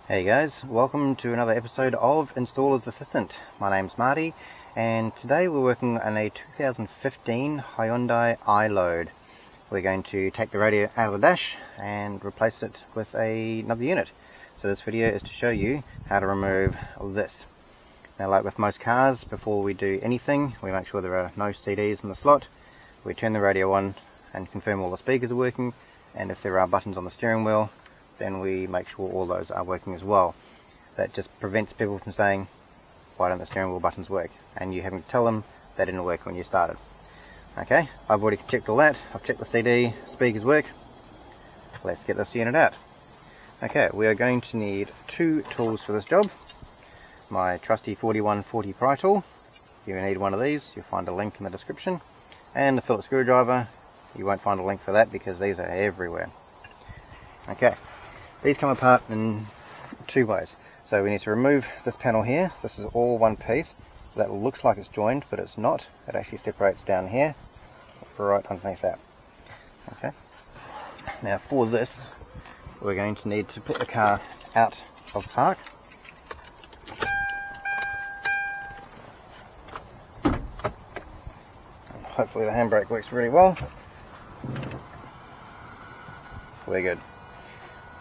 Hey guys, welcome to another episode of Installer's Assistant. My name's Marty and today we're working on a 2015 Hyundai iLoad. We're going to take the radio out of the dash and replace it with another unit. So this video is to show you how to remove this. Now, like with most cars, before we do anything we make sure there are no CDs in the slot. We turn the radio on and confirm all the speakers are working, and if there are buttons on the steering wheel then we make sure all those are working as well. That just prevents people from saying, why don't the steering wheel buttons work? And you having to tell them they didn't work when you started. Okay, I've already checked all that. I've checked the CD, speakers work. Let's get this unit out. Okay, we are going to need two tools for this job. My Trusty 4140 Pry Tool. You need one of these, you'll find a link in the description. And the Phillips screwdriver. You won't find a link for that because these are everywhere. Okay. These come apart in two ways. So we need to remove this panel here. This is all one piece. That looks like it's joined, but it's not. It actually separates down here, right underneath that. Okay. Now for this, we're going to need to put the car out of park. And hopefully the handbrake works really well. We're good.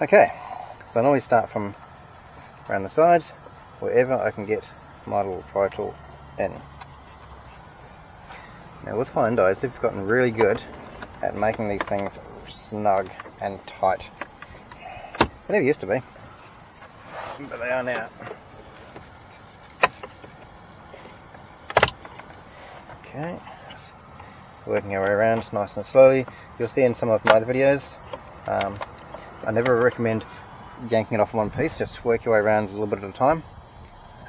Okay, so I normally start from around the sides, wherever I can get my little pry tool in. Now with Hyundais, they've gotten really good at making these things snug and tight. They never used to be, but they are now. Okay, working our way around nice and slowly. You'll see in some of my other videos, I never recommend yanking it off in one piece. Just work your way around a little bit at a time,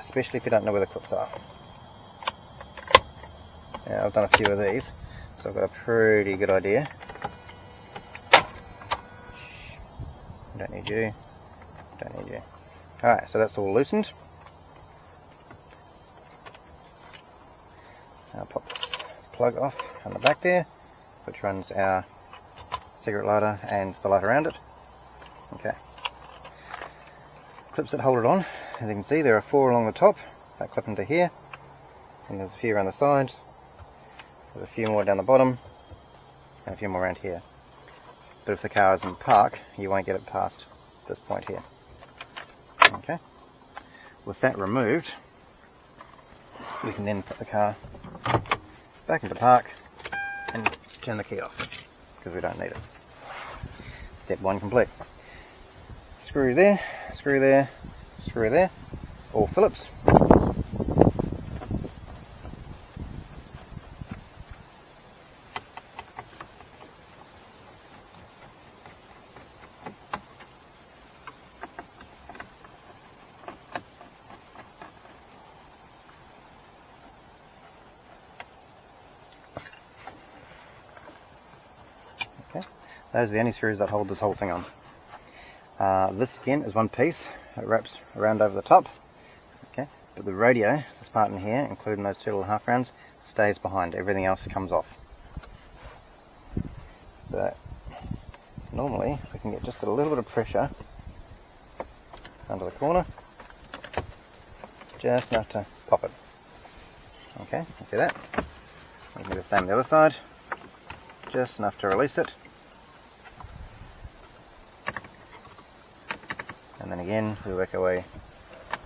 especially if you don't know where the clips are. Now I've done a few of these, so I've got a pretty good idea. Don't need you, don't need you. Alright, so that's all loosened. I'll pop this plug off on the back there, which runs our cigarette lighter and the light around it. Okay. Clips that hold it on, as you can see there are four along the top that clip into here, and there's a few around the sides, there's a few more down the bottom, and a few more around here. But if the car is in park, you won't get it past this point here. Okay. With that removed, we can then put the car back into park and turn the key off, because we don't need it. Step one complete. Screw there, screw there, screw there, all Phillips. Okay, those are the only screws that hold this whole thing on. This again is one piece. It wraps around over the top. Okay, but the radio, this part in here, including those two little half rounds, stays behind. Everything else comes off. So normally we can get just a little bit of pressure under the corner, just enough to pop it. Okay, you see that? We can do the same on the other side, just enough to release it. And then again, we work our way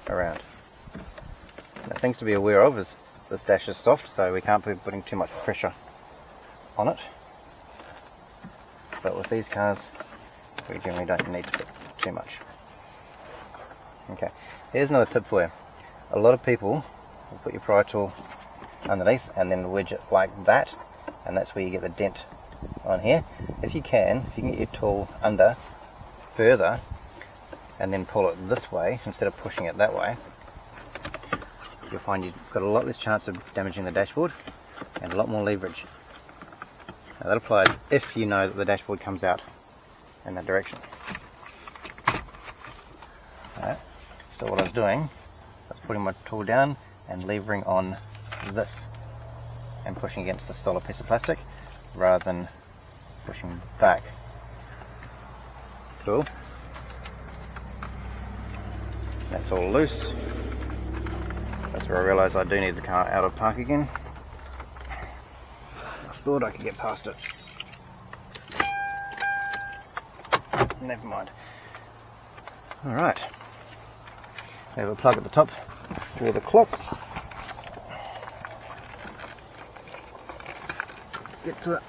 around. Now, things to be aware of is this dash is soft, so we can't be putting too much pressure on it. But with these cars, we generally don't need to put too much. Okay, here's another tip for you. A lot of people will put your pry tool underneath and then wedge it like that, and that's where you get the dent on here. If you can get your tool under further, and then pull it this way instead of pushing it that way, you'll find you've got a lot less chance of damaging the dashboard and a lot more leverage. Now that applies if you know that the dashboard comes out in that direction. Alright, so what I was doing was putting my tool down and levering on this and pushing against the solid piece of plastic rather than pushing back. Cool. That's all loose. That's where I realised I do need the car out of park again. I thought I could get past it. Never mind. Alright. We have a plug at the top for the clock. Get to it.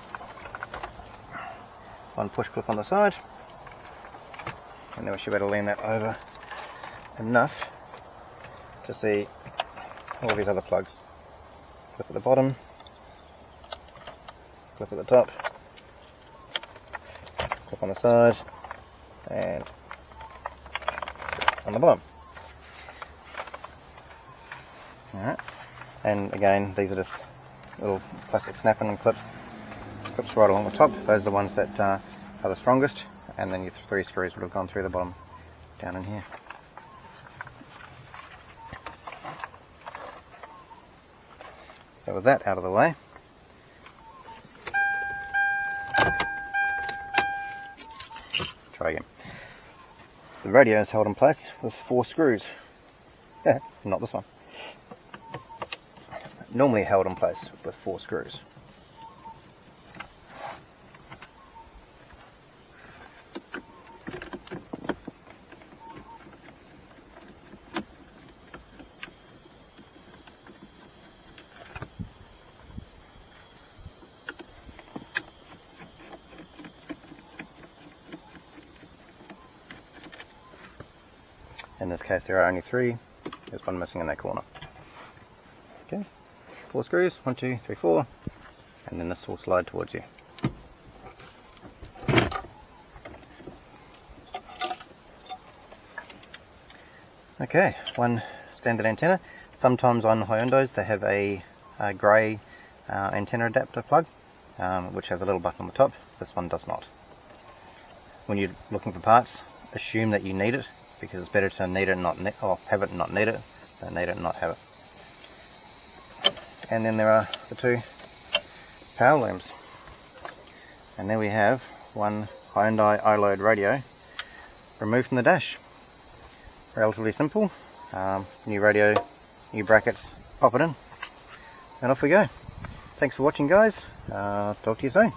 One push clip on the side. And then we should be able to lean that over enough to see all these other plugs. Clip at the bottom, clip at the top, clip on the side, and on the bottom. Alright, and again, these are just little plastic snapping clips right along the top. Those are the ones that are the strongest, and then your 3 screws would have gone through the bottom down in here. So with that out of the way, try again. The radio is held in place with 4 screws. Yeah, not this one. Normally held in place with 4 screws. In this case there are only 3, there's one missing in that corner. Okay, 4 screws, 1, 2, 3, 4, and then this will slide towards you. Okay, one standard antenna. Sometimes on Hyundais they have a grey antenna adapter plug, which has a little button on the top. This one does not. When you're looking for parts, assume that you need it, because it's better to need it and not have it and not need it than need it and not have it. And then there are the 2 power looms. And there we have one Hyundai iLoad radio removed from the dash. Relatively simple. New radio, new brackets, pop it in, and off we go. Thanks for watching, guys. Talk to you soon.